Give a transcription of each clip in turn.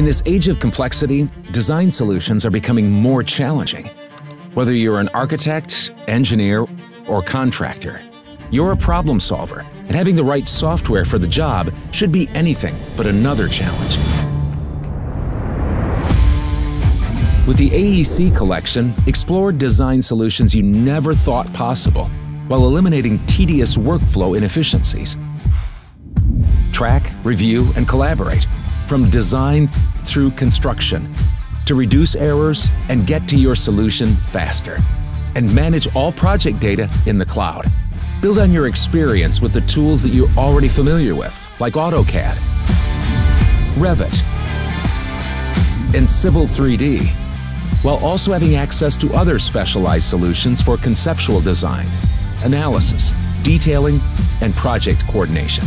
In this age of complexity, design solutions are becoming more challenging. Whether you're an architect, engineer, or contractor, you're a problem solver, and having the right software for the job should be anything but another challenge. With the AEC Collection, explore design solutions you never thought possible while eliminating tedious workflow inefficiencies. Track, review, and collaborate from design through construction to reduce errors and get to your solution faster. And manage all project data in the cloud. Build on your experience with the tools that you're already familiar with, like AutoCAD, Revit, and Civil 3D, while also having access to other specialized solutions for conceptual design, analysis, detailing, and project coordination.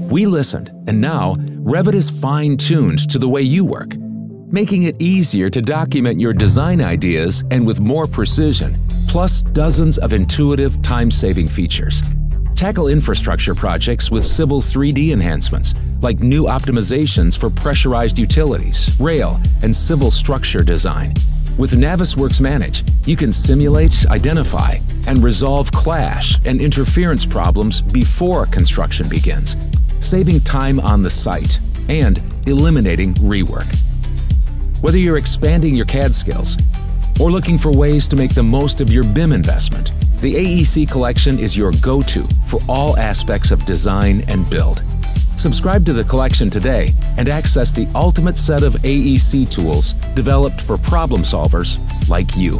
We listened, and now Revit is fine-tuned to the way you work, making it easier to document your design ideas and with more precision, plus dozens of intuitive, time-saving features. Tackle infrastructure projects with Civil 3D enhancements, like new optimizations for pressurized utilities, rail, and civil structure design. With Navisworks Manage, you can simulate, identify, and resolve clash and interference problems before construction begins, saving time on the site and eliminating rework. Whether you're expanding your CAD skills or looking for ways to make the most of your BIM investment, the AEC Collection is your go-to for all aspects of design and build. Subscribe to the collection today and access the ultimate set of AEC tools developed for problem solvers like you.